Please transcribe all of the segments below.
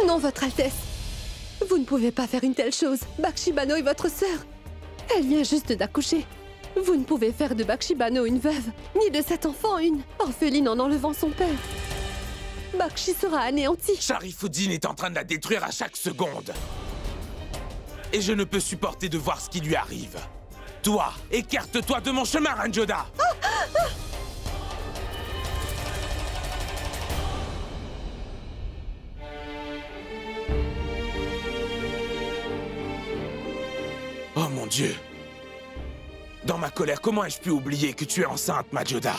Non, Votre Altesse. Vous ne pouvez pas faire une telle chose. Bakshi Bano est votre sœur. Elle vient juste d'accoucher. Vous ne pouvez faire de Bakshi Bano une veuve, ni de cet enfant une orpheline en enlevant son père. Bakshi sera anéanti. Sharifuddin est en train de la détruire à chaque seconde. Et je ne peux supporter de voir ce qui lui arrive. Toi, écarte-toi de mon chemin, Ranjoda. Oh mon Dieu! Dans ma colère, comment ai-je pu oublier que tu es enceinte, Majoda?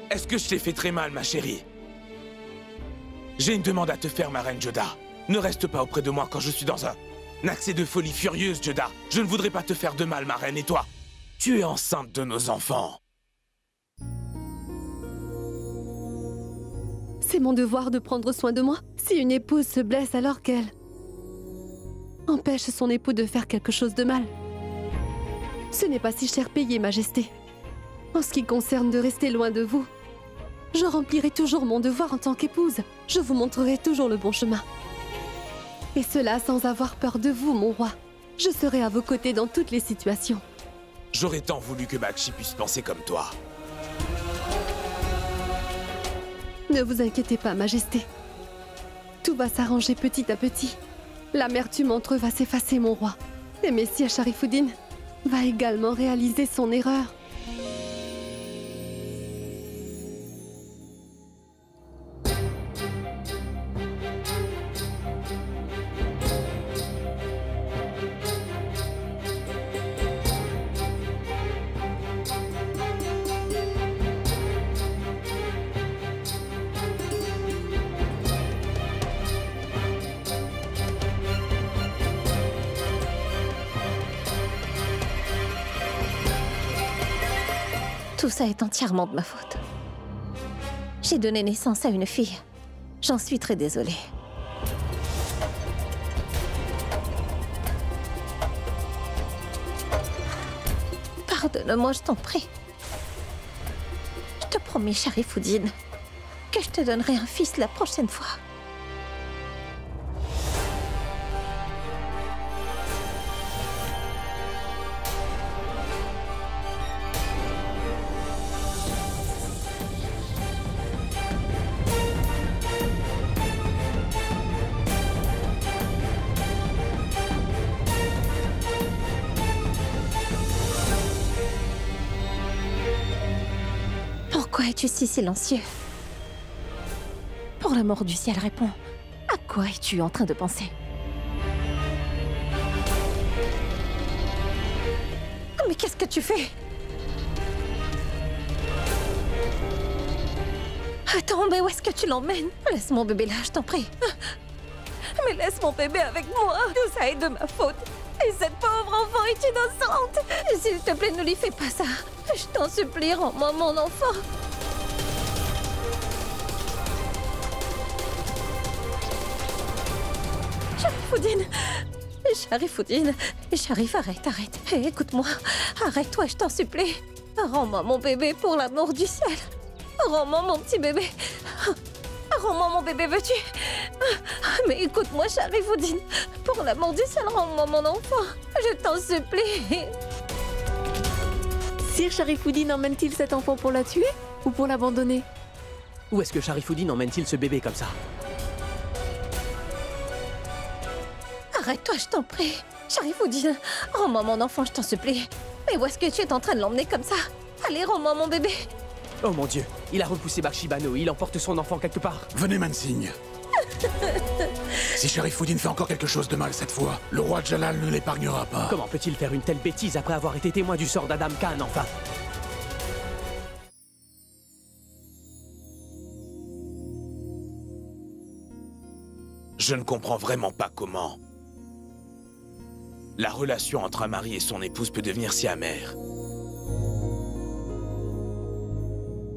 Est-ce que je t'ai fait très mal, ma chérie? J'ai une demande à te faire, ma reine Joda. Ne reste pas auprès de moi quand je suis dans un accès de folie furieuse, Joda. Je ne voudrais pas te faire de mal, ma reine, et toi? Tu es enceinte de nos enfants. C'est mon devoir de prendre soin de moi. Si une épouse se blesse alors qu'elle empêche son époux de faire quelque chose de mal, ce n'est pas si cher payé, Majesté. En ce qui concerne de rester loin de vous, je remplirai toujours mon devoir en tant qu'épouse. Je vous montrerai toujours le bon chemin. Et cela sans avoir peur de vous, mon roi. Je serai à vos côtés dans toutes les situations. J'aurais tant voulu que Bakshi puisse penser comme toi. Ne vous inquiétez pas, Majesté. Tout va s'arranger petit à petit. L'amertume entre eux va s'effacer, mon roi. Et Messire Sharifuddin va également réaliser son erreur. Tout ça est entièrement de ma faute. J'ai donné naissance à une fille. J'en suis très désolée. Pardonne-moi, je t'en prie. Je te promets, Sharifuddin, que je te donnerai un fils la prochaine fois. Pourquoi es-tu si silencieux? Pour l'amour du ciel, réponds. À quoi es-tu en train de penser? Mais qu'est-ce que tu fais? Attends, mais où est-ce que tu l'emmènes? Laisse mon bébé là, je t'en prie. Mais laisse mon bébé avec moi. Tout ça est de ma faute. Et cette pauvre enfant est innocente. S'il te plaît, ne lui fais pas ça. Je t'en supplie, rends-moi mon enfant. Sharifuddin, Sharifuddin, Sharif, arrête. Hey, écoute-moi, arrête-toi, je t'en supplie. Rends-moi mon bébé pour l'amour du ciel. Rends-moi mon petit bébé. Rends-moi mon bébé, veux-tu? Mais écoute-moi, Sharifuddin, pour l'amour du ciel, rends-moi mon enfant. Je t'en supplie. Sire Sharifuddin emmène-t-il cet enfant pour la tuer ou pour l'abandonner? Où est-ce que Sharifuddin emmène-t-il ce bébé comme ça? Arrête-toi, je t'en prie. Sharifuddin, rends-moi mon enfant, je t'en supplie. Mais où est-ce que tu es en train de l'emmener comme ça? Allez, rends-moi mon bébé. Oh mon Dieu, il a repoussé Bakshi Bano, il emporte son enfant quelque part. Venez, Mansigne. Si Sharifuddin fait encore quelque chose de mal cette fois, le roi Jalal ne l'épargnera pas. Comment peut-il faire une telle bêtise après avoir été témoin du sort d'Adam Khan, enfin? Je ne comprends vraiment pas comment la relation entre un mari et son épouse peut devenir si amère.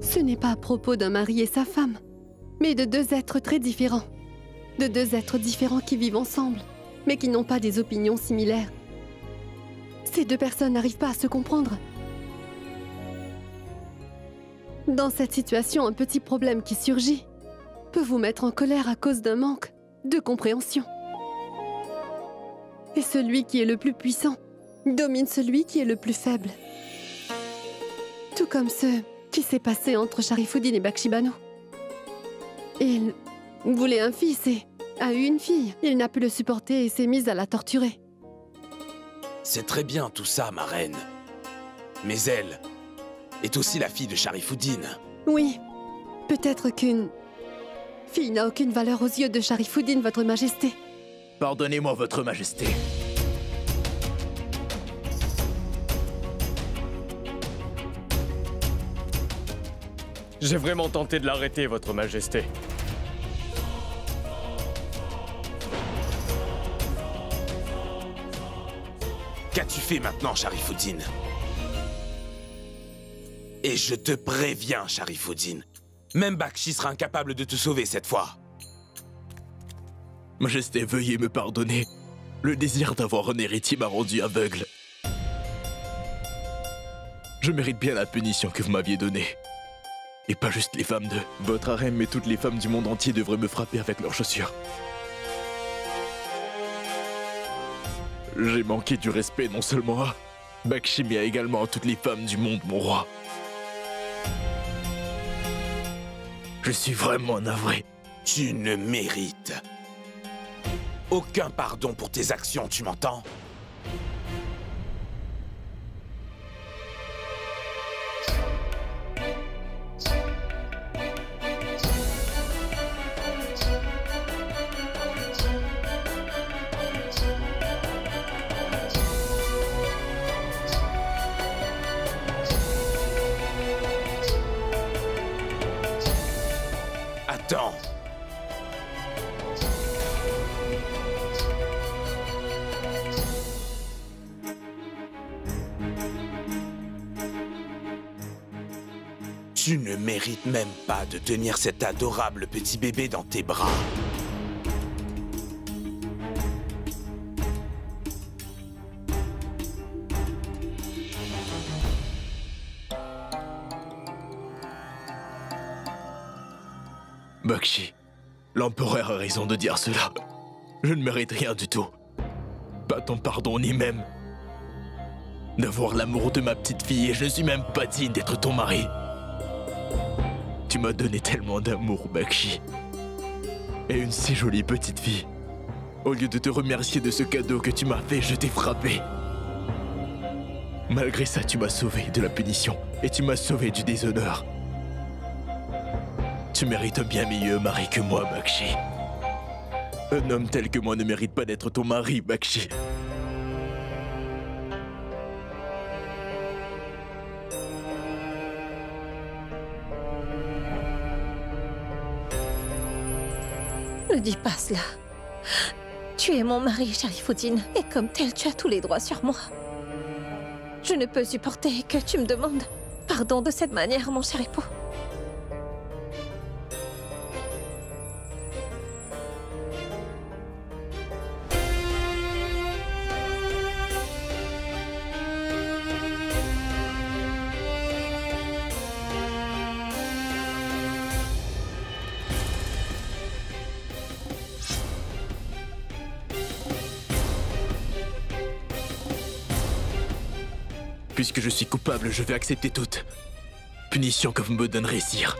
Ce n'est pas à propos d'un mari et sa femme, mais de deux êtres très différents. De deux êtres différents qui vivent ensemble, mais qui n'ont pas des opinions similaires. Ces deux personnes n'arrivent pas à se comprendre. Dans cette situation, un petit problème qui surgit peut vous mettre en colère à cause d'un manque de compréhension. Et celui qui est le plus puissant domine celui qui est le plus faible. Tout comme ce qui s'est passé entre Sharifuddin et Bakshi Banu. Il voulait un fils et a eu une fille. Il n'a pu le supporter et s'est mis à la torturer. C'est très bien tout ça, ma reine. Mais elle est aussi la fille de Sharifuddin. Oui, peut-être qu'une fille n'a aucune valeur aux yeux de Sharifuddin, votre majesté. Pardonnez-moi, votre majesté. J'ai vraiment tenté de l'arrêter, votre majesté. Qu'as-tu fait maintenant, Sharifuddin? Et je te préviens, Sharifuddin, même Bakshi sera incapable de te sauver cette fois. Majesté, veuillez me pardonner. Le désir d'avoir un héritier m'a rendu aveugle. Je mérite bien la punition que vous m'aviez donnée. Et pas juste les femmes de votre harem, mais toutes les femmes du monde entier devraient me frapper avec leurs chaussures. J'ai manqué du respect non seulement à Bakshi, mais également à toutes les femmes du monde, mon roi. Je suis vraiment navré. Tu ne mérites aucun pardon pour tes actions, tu m'entends? Attends. Tu ne mérites même pas de tenir cet adorable petit bébé dans tes bras. Bakshi, l'empereur a raison de dire cela. Je ne mérite rien du tout. Pas ton pardon, ni même d'avoir l'amour de ma petite fille, et je ne suis même pas digne d'être ton mari. Tu m'as donné tellement d'amour, Bakshi. Et une si jolie petite fille. Au lieu de te remercier de ce cadeau que tu m'as fait, je t'ai frappé. Malgré ça, tu m'as sauvé de la punition, et tu m'as sauvé du déshonneur. Tu mérites un bien meilleur mari que moi, Bakshi. Un homme tel que moi ne mérite pas d'être ton mari, Bakshi. Ne dis pas cela. Tu es mon mari, Sharifuddin, et comme tel, tu as tous les droits sur moi. Je ne peux supporter que tu me demandes pardon de cette manière, mon cher époux. Puisque je suis coupable, je vais accepter toute punition que vous me donnerez, sire.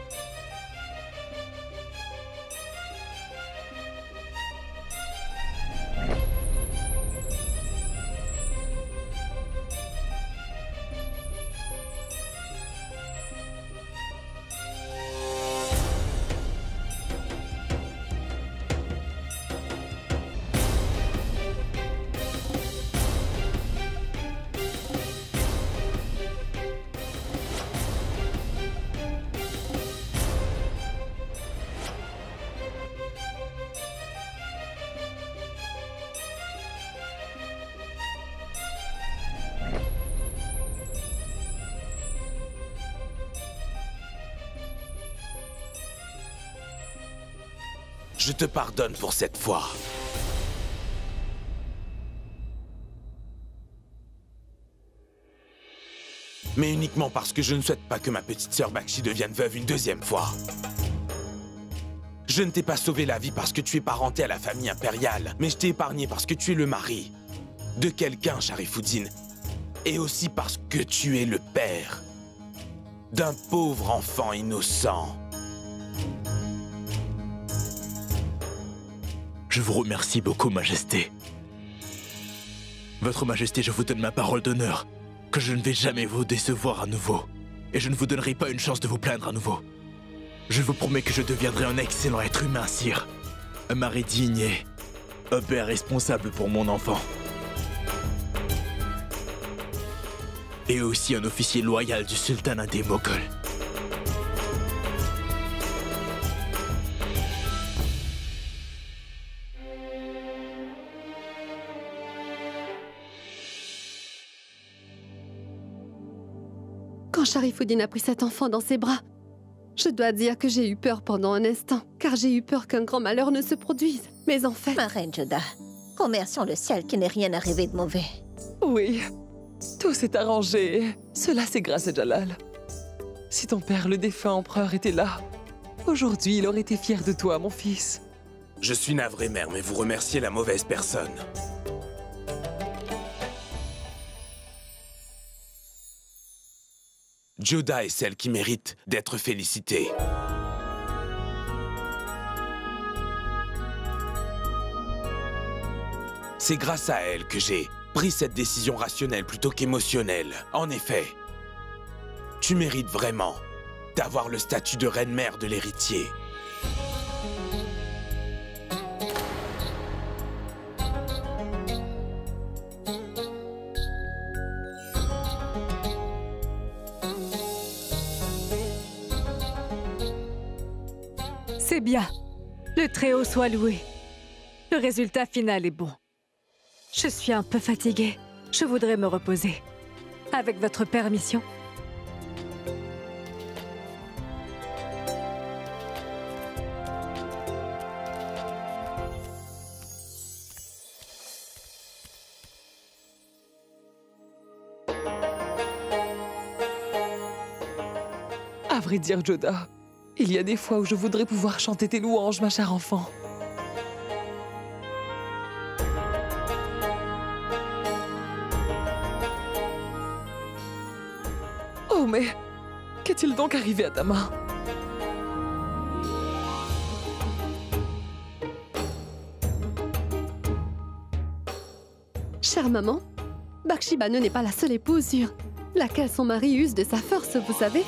Je te pardonne pour cette fois. Mais uniquement parce que je ne souhaite pas que ma petite sœur Bakshi devienne veuve une deuxième fois. Je ne t'ai pas sauvé la vie parce que tu es parenté à la famille impériale, mais je t'ai épargné parce que tu es le mari de quelqu'un, Sharifuddin, et aussi parce que tu es le père d'un pauvre enfant innocent. Je vous remercie beaucoup, Majesté. Votre Majesté, je vous donne ma parole d'honneur que je ne vais jamais vous décevoir à nouveau. Et je ne vous donnerai pas une chance de vous plaindre à nouveau. Je vous promets que je deviendrai un excellent être humain, sire. Un mari digne et un père responsable pour mon enfant. Et aussi un officier loyal du sultanat des Moghols. Quand Sharifuddin a pris cet enfant dans ses bras, je dois dire que j'ai eu peur pendant un instant, car j'ai eu peur qu'un grand malheur ne se produise. Mais en fait... Ma reine Joda, remercions le ciel qu'il n'est rien arrivé de mauvais. Oui, tout s'est arrangé. Cela, c'est grâce à Jalal. Si ton père, le défunt empereur, était là, aujourd'hui, il aurait été fier de toi, mon fils. Je suis navré, mère, mais vous remerciez la mauvaise personne. Joda est celle qui mérite d'être félicitée. C'est grâce à elle que j'ai pris cette décision rationnelle plutôt qu'émotionnelle. En effet, tu mérites vraiment d'avoir le statut de reine-mère de l'héritier. C'est bien. Le Très-Haut soit loué. Le résultat final est bon. Je suis un peu fatiguée. Je voudrais me reposer. Avec votre permission. À vrai dire, Joda, il y a des fois où je voudrais pouvoir chanter tes louanges, ma chère enfant. Oh, mais qu'est-il donc arrivé à ta main? Chère maman, Bakshi Bano n'est pas la seule épouse sur laquelle son mari use de sa force, vous savez.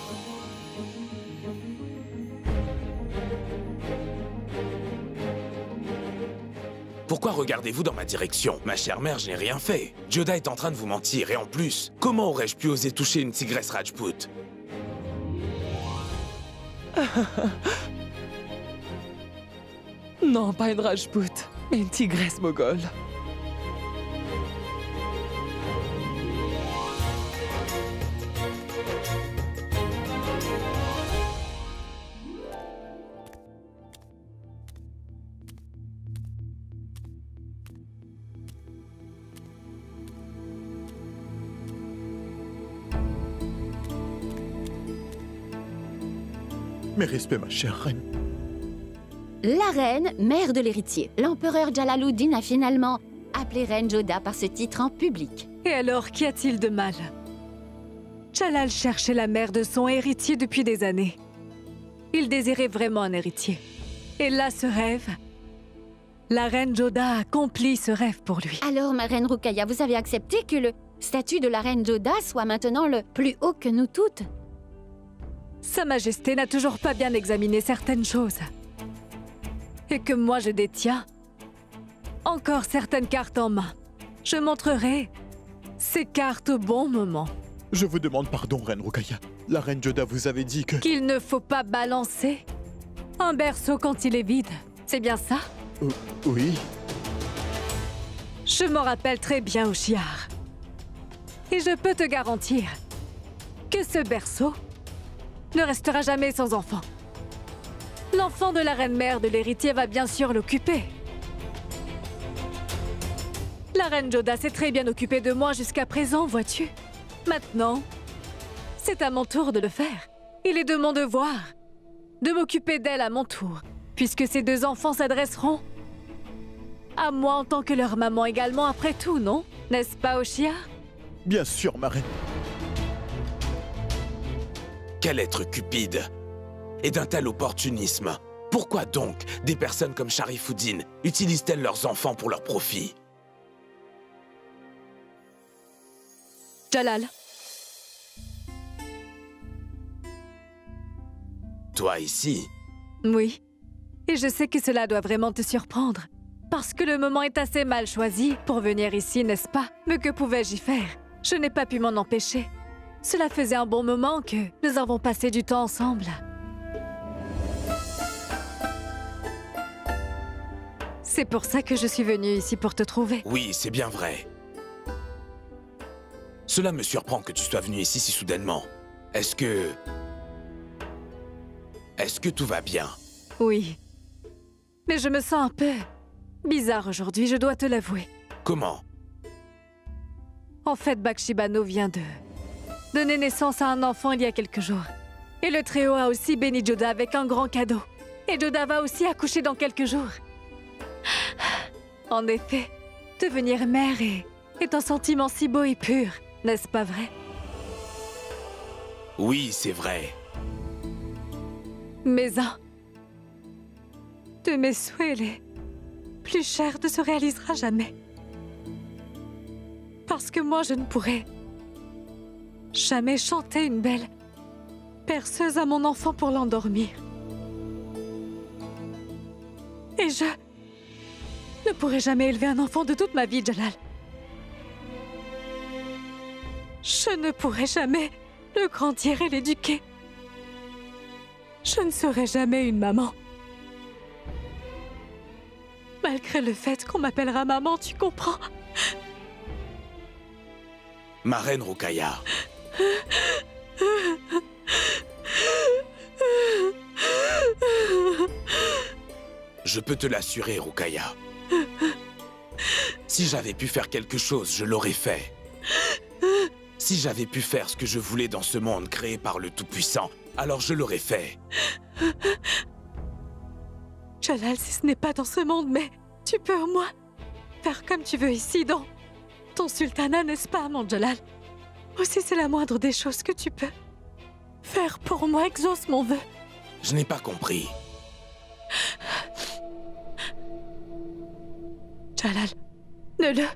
Pourquoi regardez-vous dans ma direction? Ma chère mère, je n'ai rien fait. Joda est en train de vous mentir, et en plus, comment aurais-je pu oser toucher une tigresse Rajput? Non, pas une Rajput, mais une tigresse moghole. Mes respects, ma chère reine. La reine, mère de l'héritier. L'empereur Jalaluddin a finalement appelé reine Joda par ce titre en public. Et alors, qu'y a-t-il de mal? Jalal cherchait la mère de son héritier depuis des années. Il désirait vraiment un héritier. Et là, ce rêve... La reine Joda a accompli ce rêve pour lui. Alors, ma reine Ruqayya, vous avez accepté que le statut de la reine Joda soit maintenant le plus haut que nous toutes? Sa Majesté n'a toujours pas bien examiné certaines choses. Et que moi je détiens encore certaines cartes en main. Je montrerai ces cartes au bon moment. Je vous demande pardon, reine Ruqayya. La reine Joda vous avait dit que... Qu'il ne faut pas balancer un berceau quand il est vide. C'est bien ça? Oui. Je m'en rappelle très bien, Hoshiar. Et je peux te garantir que ce berceau ne restera jamais sans enfant. L'enfant de la reine-mère de l'héritier va bien sûr l'occuper. La reine Joda s'est très bien occupée de moi jusqu'à présent, vois-tu. Maintenant, C'est à mon tour de le faire. Il est de mon devoir de m'occuper d'elle à mon tour, puisque ces deux enfants s'adresseront à moi en tant que leur maman également après tout, non? N'est-ce pas, Oshia? Bien sûr, ma reine. Quel être cupide! Et d'un tel opportunisme! Pourquoi donc des personnes comme Sharifuddin utilisent-elles leurs enfants pour leur profit? Jalal. Toi ici? Oui. Et je sais que cela doit vraiment te surprendre. Parce que le moment est assez mal choisi pour venir ici, n'est-ce pas? Mais que pouvais-je y faire? Je n'ai pas pu m'en empêcher. Cela faisait un bon moment que nous avons passé du temps ensemble. C'est pour ça que je suis venue ici pour te trouver. Oui, c'est bien vrai. Cela me surprend que tu sois venu ici si soudainement. Est-ce que tout va bien? Oui. Mais je me sens un peu bizarre aujourd'hui, je dois te l'avouer. Comment? En fait, Bakshi Bano vient de donner naissance à un enfant il y a quelques jours. Et le trio a aussi béni Joda avec un grand cadeau. Et Joda va aussi accoucher dans quelques jours. En effet, devenir mère est un sentiment si beau et pur, n'est-ce pas vrai? Oui, c'est vrai. Mais un de mes souhaits les plus chers ne se réalisera jamais. Parce que moi, je ne pourrai jamais chanter une belle berceuse à mon enfant pour l'endormir. Et je ne pourrai jamais élever un enfant de toute ma vie, Jalal. Je ne pourrai jamais le grandir et l'éduquer. Je ne serai jamais une maman. Malgré le fait qu'on m'appellera maman, tu comprends? Ma reine Rukaya. Je peux te l'assurer, Rukaya. Si j'avais pu faire quelque chose, je l'aurais fait. Si j'avais pu faire ce que je voulais dans ce monde créé par le Tout-Puissant, alors je l'aurais fait. Jalal, si ce n'est pas dans ce monde, mais tu peux au moins faire comme tu veux ici, dans ton sultanat, n'est-ce pas, mon Jalal? Aussi, c'est la moindre des choses que tu peux faire pour moi, exauce mon vœu. Je n'ai pas compris. Jalal, ne le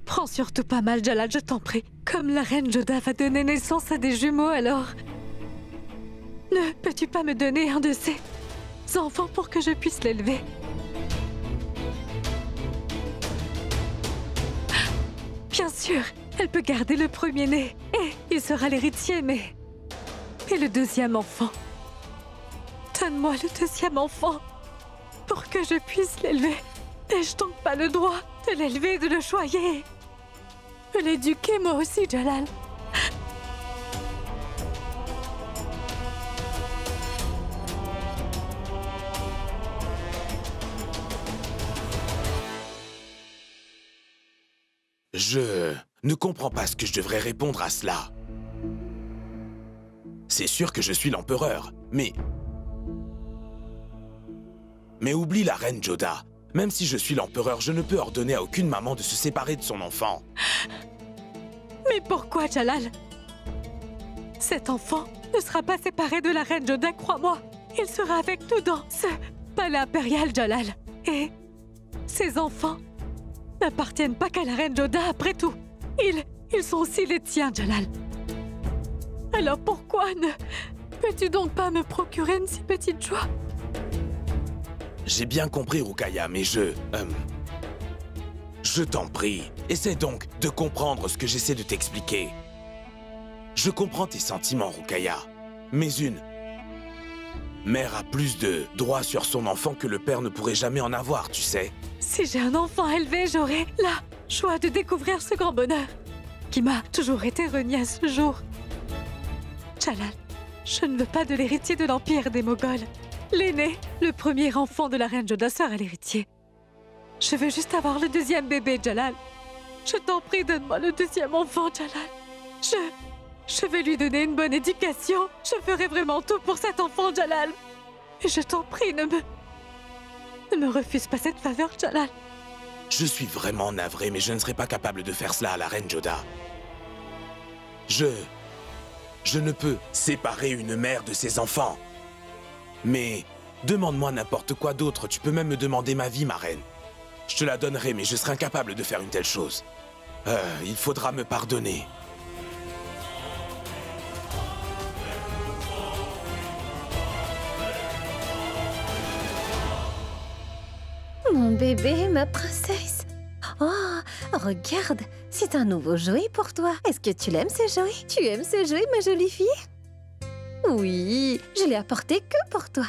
prends surtout pas mal, Jalal, je t'en prie. Comme la reine Joda va donner naissance à des jumeaux, alors ne peux-tu pas me donner un de ces enfants pour que je puisse l'élever? Bien sûr, elle peut garder le premier-né et il sera l'héritier, mais... Et le deuxième enfant? Donne-moi le deuxième enfant pour que je puisse l'élever. N'ai-je donc pas le droit de l'élever, de le choyer, de l'éduquer moi aussi, Jalal? Je ne comprends pas ce que je devrais répondre à cela. C'est sûr que je suis l'empereur, mais oublie la reine Joda. Même si je suis l'empereur, je ne peux ordonner à aucune maman de se séparer de son enfant. Mais pourquoi, Jalal? Cet enfant ne sera pas séparé de la reine Joda, crois-moi. Il sera avec nous dans ce palais impérial, Jalal. Et ces enfants n'appartiennent pas qu'à la reine Joda, après tout. Ils sont aussi les tiens, Jalal. Alors pourquoi ne peux-tu donc pas me procurer une si petite joie? J'ai bien compris, Rukaya, mais je t'en prie, essaie donc de comprendre ce que j'essaie de t'expliquer. Je comprends tes sentiments, Rukaya, mais une mère a plus de droits sur son enfant que le père ne pourrait jamais en avoir, tu sais. Si j'ai un enfant élevé, j'aurai la joie de découvrir ce grand bonheur qui m'a toujours été renié à ce jour. Jalal, je ne veux pas de l'héritier de l'Empire des Moghols. L'aîné, le premier enfant de la reine Joda sera l'héritier. Je veux juste avoir le deuxième bébé, Jalal. Je t'en prie, donne-moi le deuxième enfant, Jalal. Je Je vais lui donner une bonne éducation. Je ferai vraiment tout pour cet enfant, Jalal. Et je t'en prie, ne me refuse pas cette faveur, Jalal. Je suis vraiment navré, mais je ne serai pas capable de faire cela à la reine Joda. Je ne peux séparer une mère de ses enfants. Mais demande-moi n'importe quoi d'autre. Tu peux même me demander ma vie, ma reine. Je te la donnerai, mais je serai incapable de faire une telle chose. Il faudra me pardonner. Mon bébé, ma princesse. Oh, regarde, c'est un nouveau jouet pour toi. Est-ce que tu l'aimes ce jouet? Tu aimes ce jouet, ma jolie fille? Oui, je l'ai apporté que pour toi.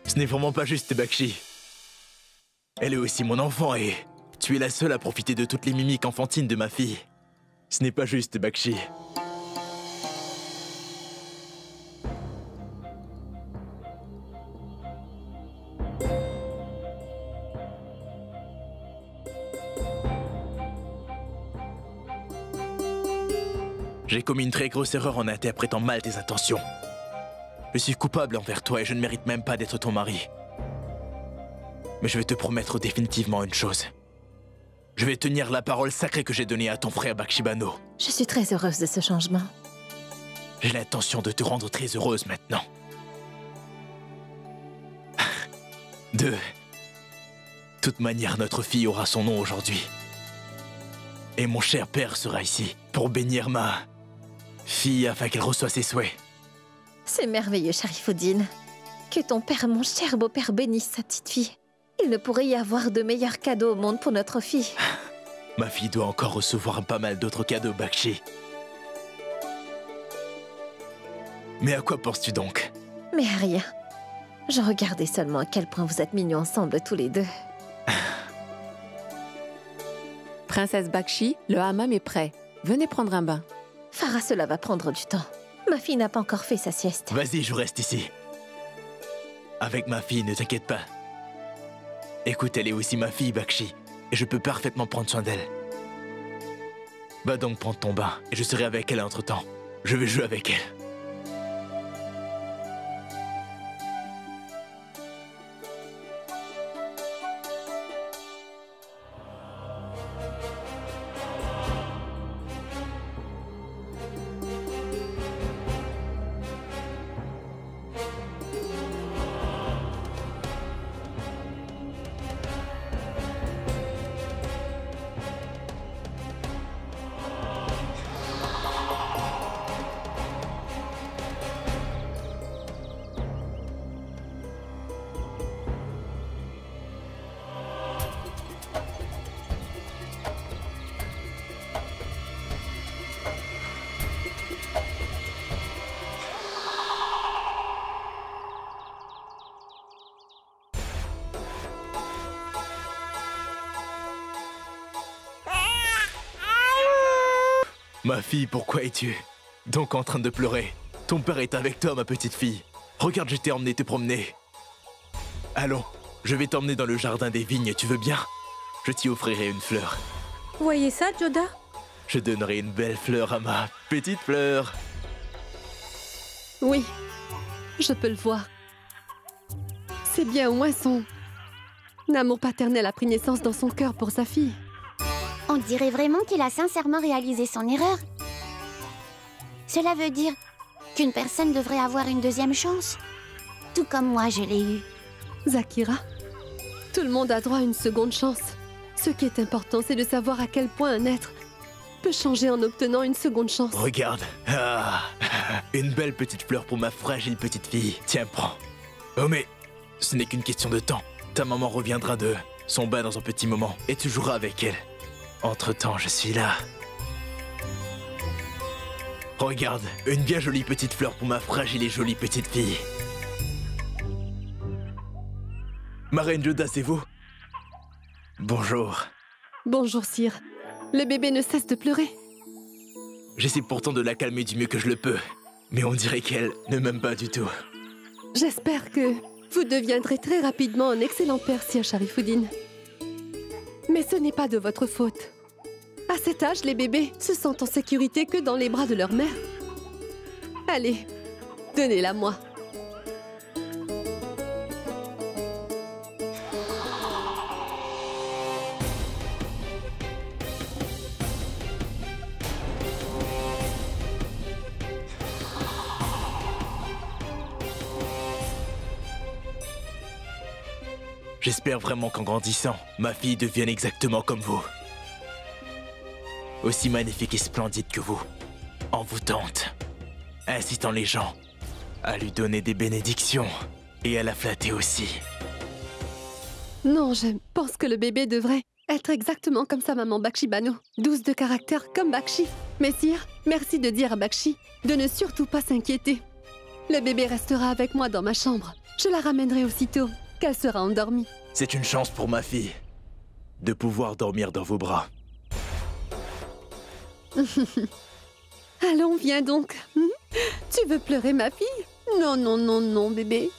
Ce n'est vraiment pas juste, Bakshi. Elle est aussi mon enfant et tu es la seule à profiter de toutes les mimiques enfantines de ma fille. Ce n'est pas juste, Bakshi. J'ai commis une très grosse erreur en interprétant mal tes intentions. Je suis coupable envers toi et je ne mérite même pas d'être ton mari. Mais je vais te promettre définitivement une chose. Je vais tenir la parole sacrée que j'ai donnée à ton frère Bakshi Bano. Je suis très heureuse de ce changement. J'ai l'intention de te rendre très heureuse maintenant. De toute manière, notre fille aura son nom aujourd'hui. Et mon cher père sera ici pour bénir ma fille afin qu'elle reçoive ses souhaits. C'est merveilleux, Sharifuddin. Que ton père, mon cher beau-père, bénisse sa petite fille. Il ne pourrait y avoir de meilleurs cadeaux au monde pour notre fille. Ma fille doit encore recevoir pas mal d'autres cadeaux, Bakshi. Mais à quoi penses-tu donc? Mais à rien. Je regardais seulement à quel point vous êtes mignons ensemble tous les deux. Princesse Bakshi, le hammam est prêt. Venez prendre un bain. Farah, cela va prendre du temps. Ma fille n'a pas encore fait sa sieste. Vas-y, je reste ici. Avec ma fille, ne t'inquiète pas. Écoute, elle est aussi ma fille, Bakshi. Et je peux parfaitement prendre soin d'elle. Va donc prendre ton bain. Et je serai avec elle entre-temps. Je vais jouer avec elle. Ma fille, pourquoi es-tu donc en train de pleurer? Ton père est avec toi, ma petite fille. Regarde, je t'ai emmené te promener. Allons, je vais t'emmener dans le jardin des vignes, tu veux bien? Je t'y offrirai une fleur. Voyez ça, Joda? Je donnerai une belle fleur à ma petite fleur. Oui, je peux le voir. C'est bien, au moins son amour paternel a pris naissance dans son cœur pour sa fille. On dirait vraiment qu'il a sincèrement réalisé son erreur. Cela veut dire qu'une personne devrait avoir une deuxième chance. Tout comme moi, je l'ai eu. Zakira, tout le monde a droit à une seconde chance. Ce qui est important, c'est de savoir à quel point un être peut changer en obtenant une seconde chance. Regarde. Ah, une belle petite fleur pour ma fragile petite fille. Tiens, prends. Oh mais, ce n'est qu'une question de temps. Ta maman reviendra de son bain dans un petit moment et tu joueras avec elle. Entre-temps, je suis là. Regarde, une bien jolie petite fleur pour ma fragile et jolie petite fille. Ma reine Joda, c'est vous? Bonjour. Bonjour, sire. Le bébé ne cesse de pleurer. J'essaie pourtant de la calmer du mieux que je le peux. Mais on dirait qu'elle ne m'aime pas du tout. J'espère que vous deviendrez très rapidement un excellent père, sire Sharifuddin. Mais ce n'est pas de votre faute. À cet âge, les bébés se sentent en sécurité que dans les bras de leur mère. Allez, donnez-la moi. J'espère vraiment qu'en grandissant, ma fille devienne exactement comme vous. Aussi magnifique et splendide que vous. Envoûtante. Incitant les gens à lui donner des bénédictions et à la flatter aussi. Non, je pense que le bébé devrait être exactement comme sa maman Bakshi Bano. Douce de caractère comme Bakshi. Messire, merci de dire à Bakshi de ne surtout pas s'inquiéter. Le bébé restera avec moi dans ma chambre. Je la ramènerai aussitôt qu'elle sera endormie. C'est une chance pour ma fille de pouvoir dormir dans vos bras. Allons, viens donc. Tu veux pleurer, ma fille? Non, non, non, non, bébé.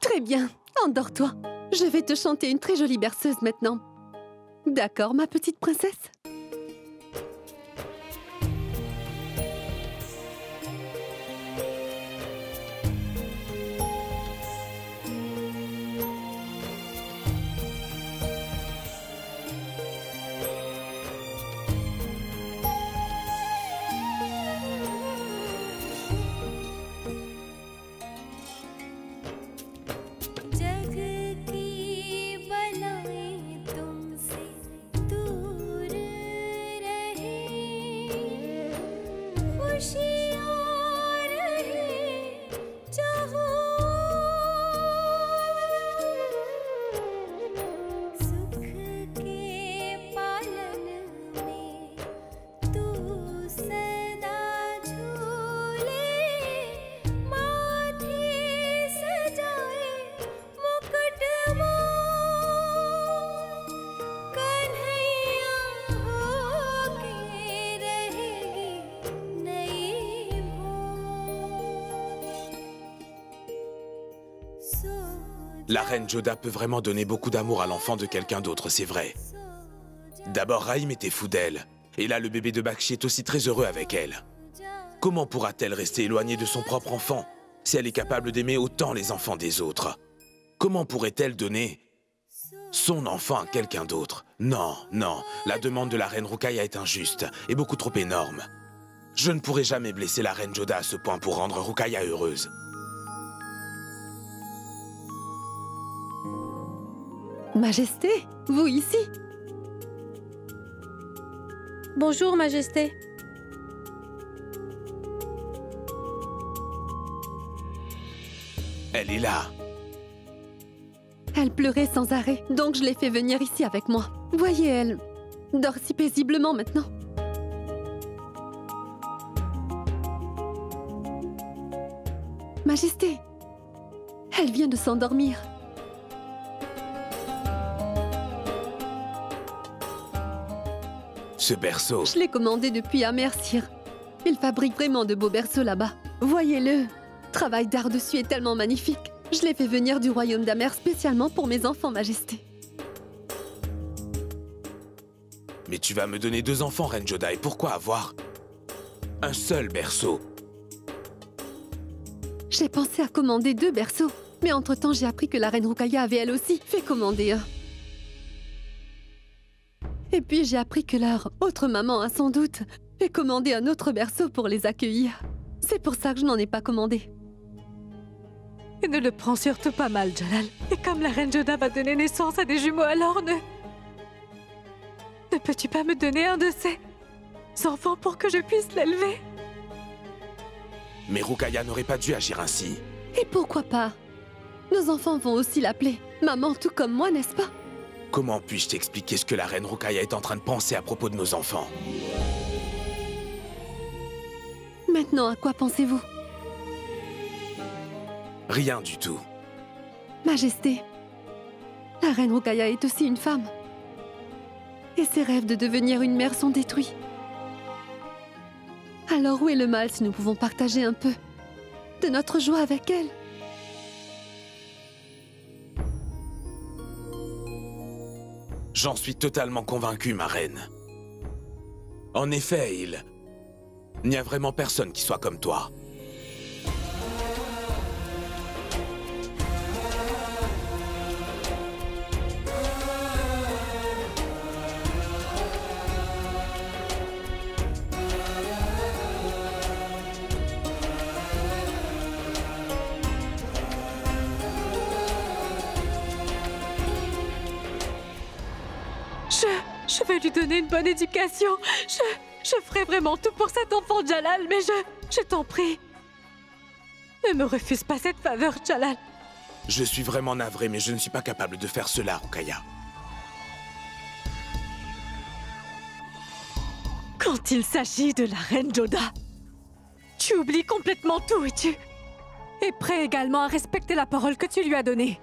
Très bien, endors-toi. Je vais te chanter une très jolie berceuse maintenant. D'accord, ma petite princesse? La reine Joda peut vraiment donner beaucoup d'amour à l'enfant de quelqu'un d'autre, c'est vrai. D'abord, Rahim était fou d'elle. Et là, le bébé de Bakshi est aussi très heureux avec elle. Comment pourra-t-elle rester éloignée de son propre enfant si elle est capable d'aimer autant les enfants des autres? Comment pourrait-elle donner son enfant à quelqu'un d'autre? Non, non, la demande de la reine Rukaya est injuste et beaucoup trop énorme. Je ne pourrai jamais blesser la reine Joda à ce point pour rendre Rukaya heureuse. Majesté, vous ici? Bonjour, Majesté. Elle est là. Elle pleurait sans arrêt, donc je l'ai fait venir ici avec moi. Voyez, elle dort si paisiblement maintenant. Majesté, elle vient de s'endormir. Ce berceau... Je l'ai commandé depuis Amer, sire. Il fabrique vraiment de beaux berceaux là-bas. Voyez-le. Travail d'art dessus est tellement magnifique. Je l'ai fait venir du royaume d'Amer spécialement pour mes enfants, Majesté. Mais tu vas me donner 2 enfants, Reine Joda, et pourquoi avoir un seul berceau? J'ai pensé à commander 2 berceaux. Mais entre-temps, j'ai appris que la reine Rukaya avait elle aussi fait commander un. Et puis j'ai appris que leur autre maman a sans doute fait commander un autre berceau pour les accueillir. C'est pour ça que je n'en ai pas commandé. Et ne le prends surtout pas mal, Jalal. Et comme la reine Joda va donner naissance à des jumeaux, alors ne peux-tu pas me donner un de ces enfants pour que je puisse l'élever? Mais Rukaya n'aurait pas dû agir ainsi. Et pourquoi pas? Nos enfants vont aussi l'appeler maman, tout comme moi, n'est-ce pas? Comment puis-je t'expliquer ce que la reine Rukaya est en train de penser à propos de nos enfants? Maintenant, à quoi pensez-vous? Rien du tout. Majesté, la reine Rukaya est aussi une femme. Et ses rêves de devenir une mère sont détruits. Alors où est le mal si nous pouvons partager un peu de notre joie avec elle? J'en suis totalement convaincu, ma reine. En effet, il n'y a vraiment personne qui soit comme toi. Je vais lui donner une bonne éducation. Je ferai vraiment tout pour cet enfant, Jalal, mais je t'en prie. Ne me refuse pas cette faveur, Jalal. Je suis vraiment navré, mais je ne suis pas capable de faire cela, Ruqayya. Quand il s'agit de la reine Jodah, tu oublies complètement tout et tu es prêt également à respecter la parole que tu lui as donnée.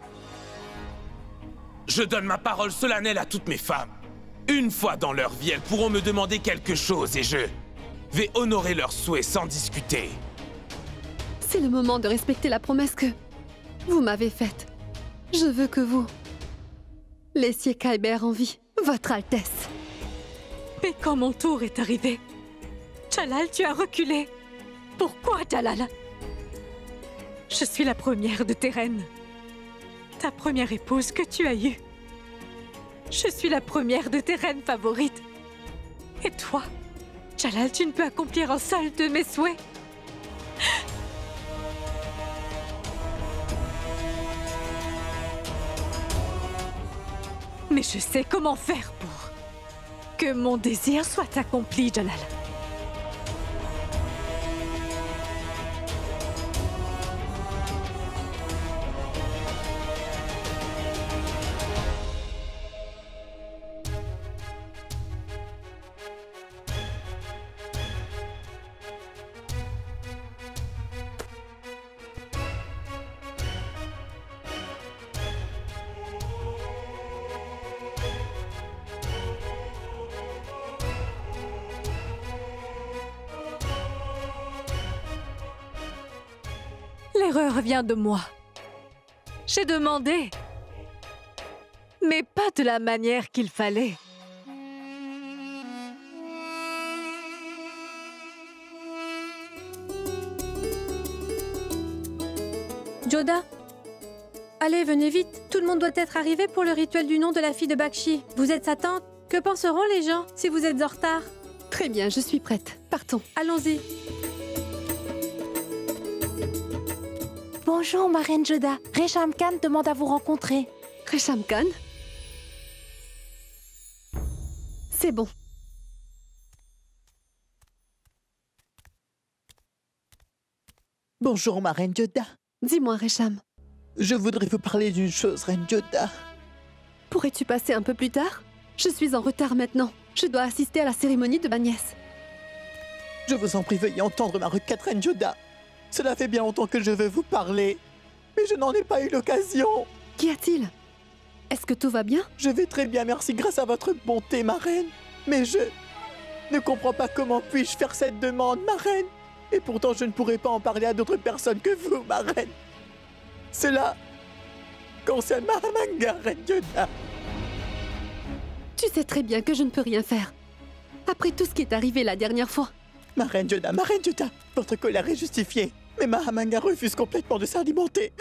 Je donne ma parole solennelle à toutes mes femmes. Une fois dans leur vie, elles pourront me demander quelque chose et je vais honorer leurs souhaits sans discuter. C'est le moment de respecter la promesse que vous m'avez faite. Je veux que vous laissiez Kyber en vie, Votre Altesse. Mais quand mon tour est arrivé, Jalal, tu as reculé. Pourquoi, Jalal? Je suis la première de tes reines. Ta première épouse que tu as eue. Je suis la première de tes reines favorites. Et toi, Jalal, tu ne peux accomplir un seul de mes souhaits. Mais je sais comment faire pour que mon désir soit accompli, Jalal. L'erreur vient de moi. J'ai demandé, mais pas de la manière qu'il fallait. Jodah, allez, venez vite. Tout le monde doit être arrivé pour le rituel du nom de la fille de Bakshi. Vous êtes sa tante. Que penseront les gens si vous êtes en retard? Très bien, je suis prête. Partons. Allons-y. Bonjour, ma reine Jodah. Resham Khan demande à vous rencontrer. Resham Khan? C'est bon. Bonjour, ma reine Jodah. Dis-moi, Resham. Je voudrais vous parler d'une chose, reine Jodah. Pourrais-tu passer un peu plus tard? Je suis en retard maintenant. Je dois assister à la cérémonie de ma nièce. Je vous en prie, veuillez entendre ma requête, reine Jodah. Cela fait bien longtemps que je veux vous parler, mais je n'en ai pas eu l'occasion. Qu'y a-t-il? Est-ce que tout va bien? Je vais très bien, merci, grâce à votre bonté, ma reine. Mais je ne comprends pas comment puis-je faire cette demande, ma reine. Et pourtant, je ne pourrai pas en parler à d'autres personnes que vous, ma reine. Cela concerne Mahamanga, reine Jodah. Tu sais très bien que je ne peux rien faire. Après tout ce qui est arrivé la dernière fois. Ma reine Jodah, votre colère est justifiée. Mais Mahamanga refuse complètement de s'alimenter.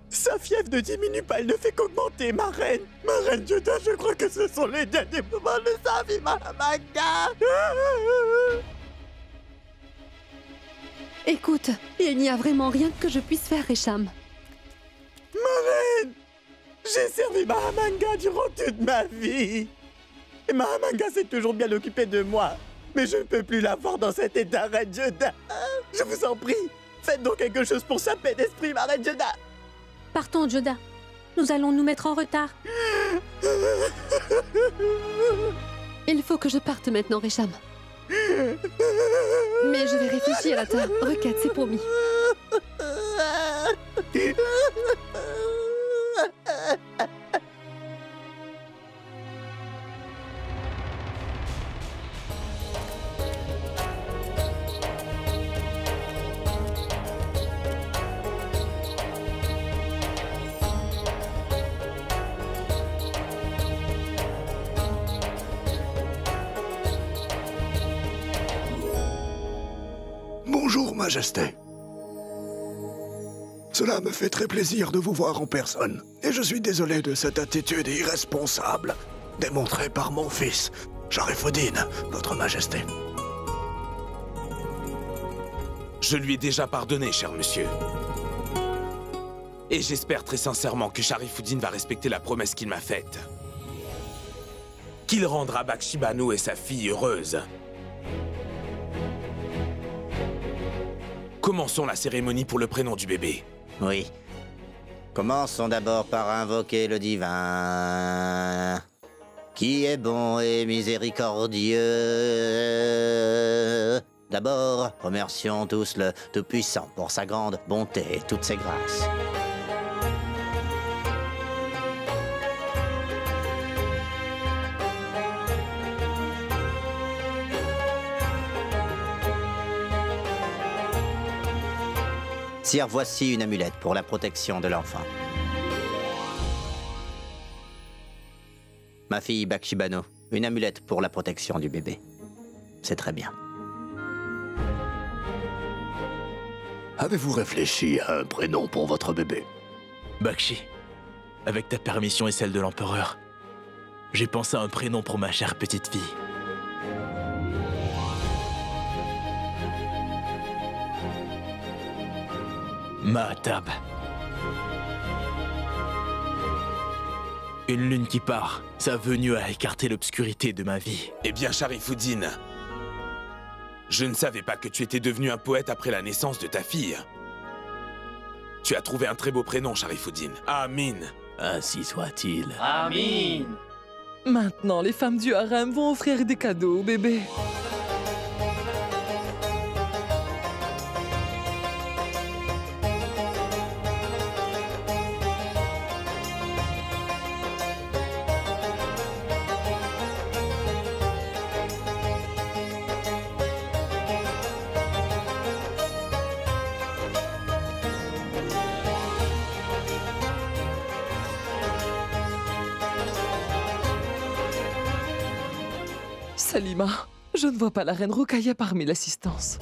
Sa fièvre ne diminue pas, elle ne fait qu'augmenter, ma reine. Ma reine Jodah, je crois que ce sont les derniers moments de sa vie, Mahamanga. Écoute, il n'y a vraiment rien que je puisse faire, Resham. Ma reine, j'ai servi Mahamanga durant toute ma vie. Et Mahamanga s'est toujours bien occupé de moi. Mais je ne peux plus la voir dans cet état, reine Jodah. Je vous en prie, faites donc quelque chose pour sa paix d'esprit, ma reine Jodah. Partons, Jodah. Nous allons nous mettre en retard. Il faut que je parte maintenant, Resham. Mais je vais réfléchir à ta requête, c'est promis. Majesté. Cela me fait très plaisir de vous voir en personne. Et je suis désolé de cette attitude irresponsable démontrée par mon fils, Sharifuddin, Votre Majesté. Je lui ai déjà pardonné, cher monsieur. Et j'espère très sincèrement que Sharifuddin va respecter la promesse qu'il m'a faite. Qu'il rendra Bakshi Bano et sa fille heureuses. Commençons la cérémonie pour le prénom du bébé. Oui. Commençons d'abord par invoquer le divin, qui est bon et miséricordieux. D'abord, remercions tous le Tout-Puissant pour sa grande bonté et toutes ses grâces. Sire, voici une amulette pour la protection de l'enfant. Ma fille Bakshi Bano, une amulette pour la protection du bébé. C'est très bien. Avez-vous réfléchi à un prénom pour votre bébé? Bakshi, avec ta permission et celle de l'empereur, j'ai pensé à un prénom pour ma chère petite fille. Mahatab. Une lune qui part, sa venue a écarté l'obscurité de ma vie. Eh bien, Sharifuddin, je ne savais pas que tu étais devenu un poète après la naissance de ta fille. Tu as trouvé un très beau prénom, Sharifuddin. Amin. Ainsi soit-il. Amin. Maintenant, les femmes du harem vont offrir des cadeaux au bébé. Salima, je ne vois pas la reine Rukaya parmi l'assistance.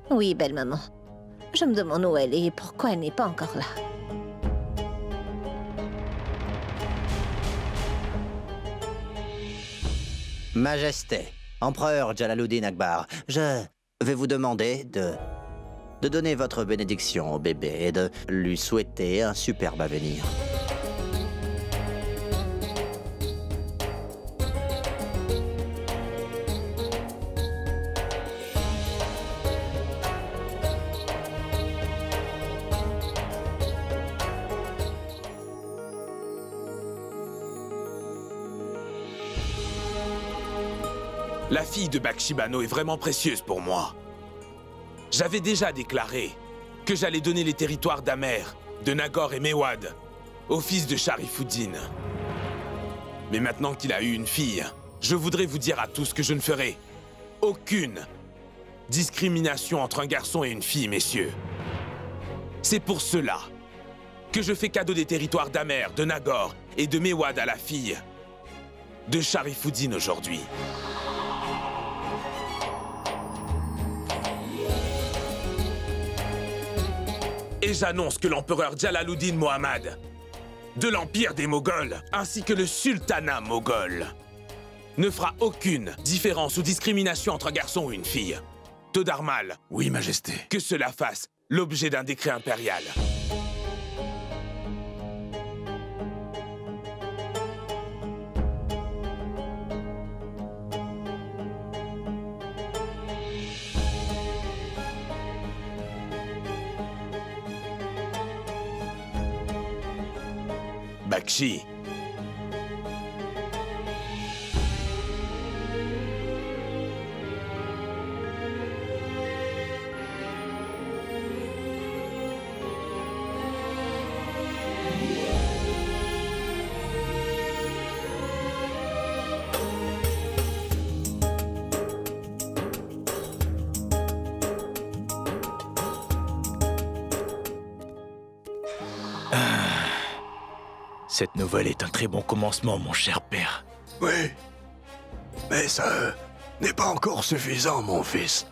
Oui, belle maman. Je me demande où elle est et pourquoi elle n'est pas encore là. Majesté, empereur Jalaluddin Akbar, je vais vous demander de donner votre bénédiction au bébé et de lui souhaiter un superbe avenir. La fille de Bakshi Bano est vraiment précieuse pour moi. J'avais déjà déclaré que j'allais donner les territoires d'Amer, de Nagor et Mewad au fils de Sharifuddin. Mais maintenant qu'il a eu une fille, je voudrais vous dire à tous que je ne ferai aucune discrimination entre un garçon et une fille, messieurs. C'est pour cela que je fais cadeau des territoires d'Amer, de Nagor et de Mewad à la fille de Sharifuddin aujourd'hui. Et j'annonce que l'empereur Jalaluddin Mohammad, de l'Empire des Moghols, ainsi que le sultanat moghol, ne fera aucune différence ou discrimination entre un garçon ou une fille. Todarmal. Oui, Majesté. Que cela fasse l'objet d'un décret impérial. Bakshi. Cette nouvelle est un très bon commencement, mon cher père. Oui, mais ça n'est pas encore suffisant, mon fils.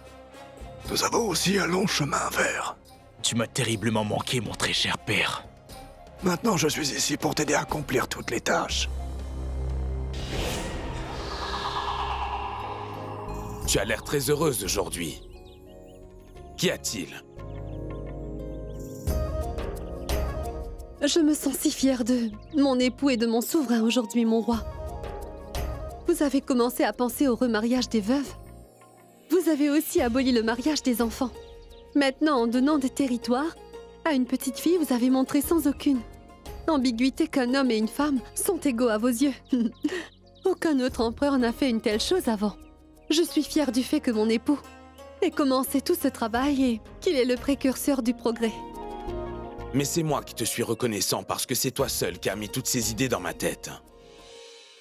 Nous avons aussi un long chemin à faire. Tu m'as terriblement manqué, mon très cher père. Maintenant, je suis ici pour t'aider à accomplir toutes les tâches. Tu as l'air très heureuse aujourd'hui. Qu'y a-t-il? Je me sens si fière de mon époux et de mon souverain aujourd'hui, mon roi. Vous avez commencé à penser au remariage des veuves. Vous avez aussi aboli le mariage des enfants. Maintenant, en donnant des territoires à une petite fille, vous avez montré sans aucune ambiguïté qu'un homme et une femme sont égaux à vos yeux. Aucun autre empereur n'a fait une telle chose avant. Je suis fière du fait que mon époux ait commencé tout ce travail et qu'il est le précurseur du progrès. Mais c'est moi qui te suis reconnaissant parce que c'est toi seul qui as mis toutes ces idées dans ma tête.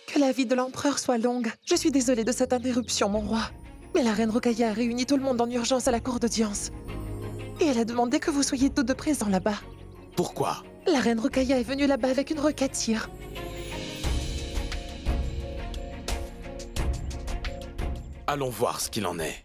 Que la vie de l'empereur soit longue. Je suis désolée de cette interruption, mon roi. Mais la reine Rukaya a réuni tout le monde en urgence à la cour d'audience. Et elle a demandé que vous soyez tous deux présents là-bas. Pourquoi? La reine Rukaya est venue là-bas avec une recatière. Allons voir ce qu'il en est.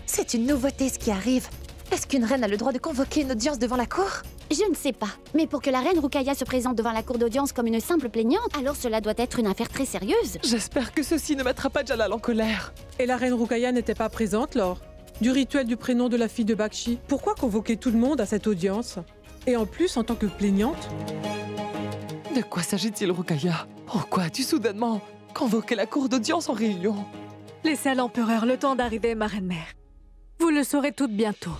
C'est une nouveauté ce qui arrive. Est-ce qu'une reine a le droit de convoquer une audience devant la cour? Je ne sais pas. Mais pour que la reine Rukaya se présente devant la cour d'audience comme une simple plaignante, alors cela doit être une affaire très sérieuse. J'espère que ceci ne mettra pas Jalal en colère. Et la reine Rukaya n'était pas présente lors du rituel du prénom de la fille de Bakshi. Pourquoi convoquer tout le monde à cette audience? Et en plus en tant que plaignante? De quoi s'agit-il, Rukaya? Pourquoi as-tu soudainement convoqué la cour d'audience en réunion? Laissez à l'empereur le temps d'arriver, ma reine-mère. Vous le saurez toutes bientôt.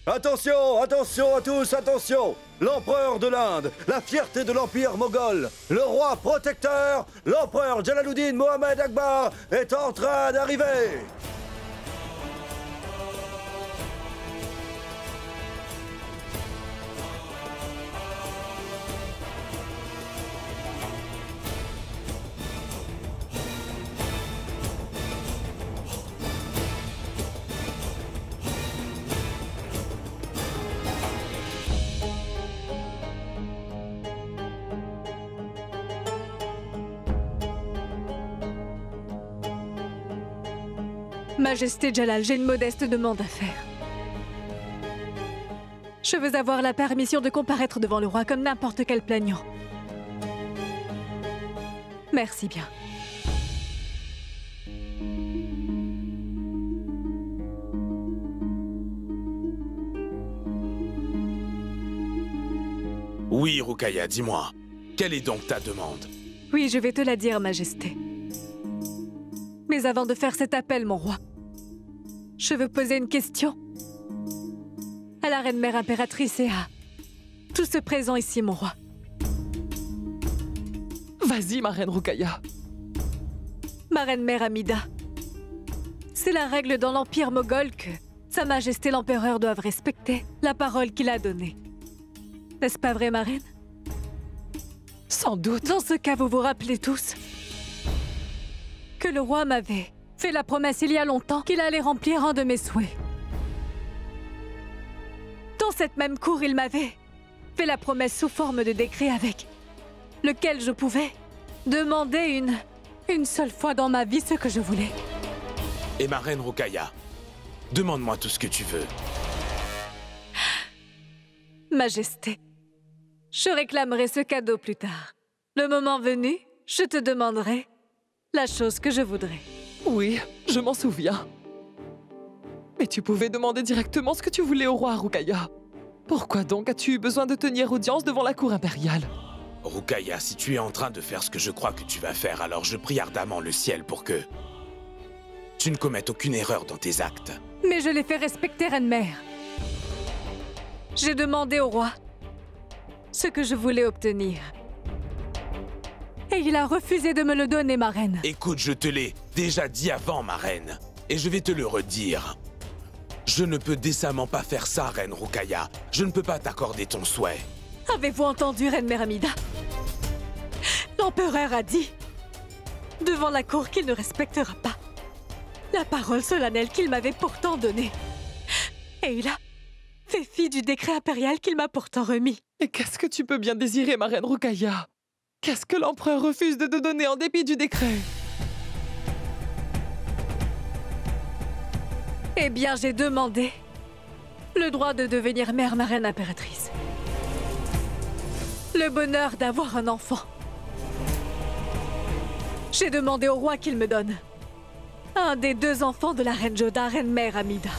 Attention, attention à tous, attention! L'empereur de l'Inde, la fierté de l'empire moghol, le roi protecteur, l'empereur Jalaluddin Mohammed Akbar est en train d'arriver! Majesté Jalal, j'ai une modeste demande à faire. Je veux avoir la permission de comparaître devant le roi comme n'importe quel plaignant. Merci bien. Oui, Rukaya, dis-moi. Quelle est donc ta demande? Oui, je vais te la dire, Majesté. Mais avant de faire cet appel, mon roi, je veux poser une question à la reine-mère impératrice et à tous ceux présents ici, mon roi. Vas-y, ma reine Rukaya. Ma reine-mère Amida, c'est la règle dans l'Empire moghol que Sa Majesté l'Empereur doivent respecter la parole qu'il a donnée. N'est-ce pas vrai, ma reine? Sans doute. Dans ce cas, vous vous rappelez tous que le roi m'avait fait la promesse il y a longtemps qu'il allait remplir un de mes souhaits. Dans cette même cour, il m'avait fait la promesse sous forme de décret avec lequel je pouvais demander une seule fois dans ma vie ce que je voulais. Et ma reine Rukaya, demande-moi tout ce que tu veux. Majesté, je réclamerai ce cadeau plus tard. Le moment venu, je te demanderai la chose que je voudrais. Oui, je m'en souviens. Mais tu pouvais demander directement ce que tu voulais au roi, Rukaya. Pourquoi donc as-tu eu besoin de tenir audience devant la cour impériale? Rukaya, si tu es en train de faire ce que je crois que tu vas faire, alors je prie ardemment le ciel pour que tu ne commettes aucune erreur dans tes actes. Mais je l'ai fait respecter, reine-mère. J'ai demandé au roi ce que je voulais obtenir. Et il a refusé de me le donner, ma reine. Écoute, je te l'ai déjà dit avant, ma reine. Et je vais te le redire. Je ne peux décemment pas faire ça, reine Rukaya. Je ne peux pas t'accorder ton souhait. Avez-vous entendu, reine-mère Amida? L'empereur a dit, devant la cour, qu'il ne respectera pas la parole solennelle qu'il m'avait pourtant donnée. Et il a fait fi du décret impérial qu'il m'a pourtant remis. Et qu'est-ce que tu peux bien désirer, ma reine Rukaya? Qu'est-ce que l'empereur refuse de te donner en dépit du décret? Eh bien, j'ai demandé Le droit de devenir mère, ma reine impératrice. Le bonheur d'avoir un enfant. J'ai demandé au roi qu'il me donne un des 2 enfants de la reine Joda, reine mère Amida.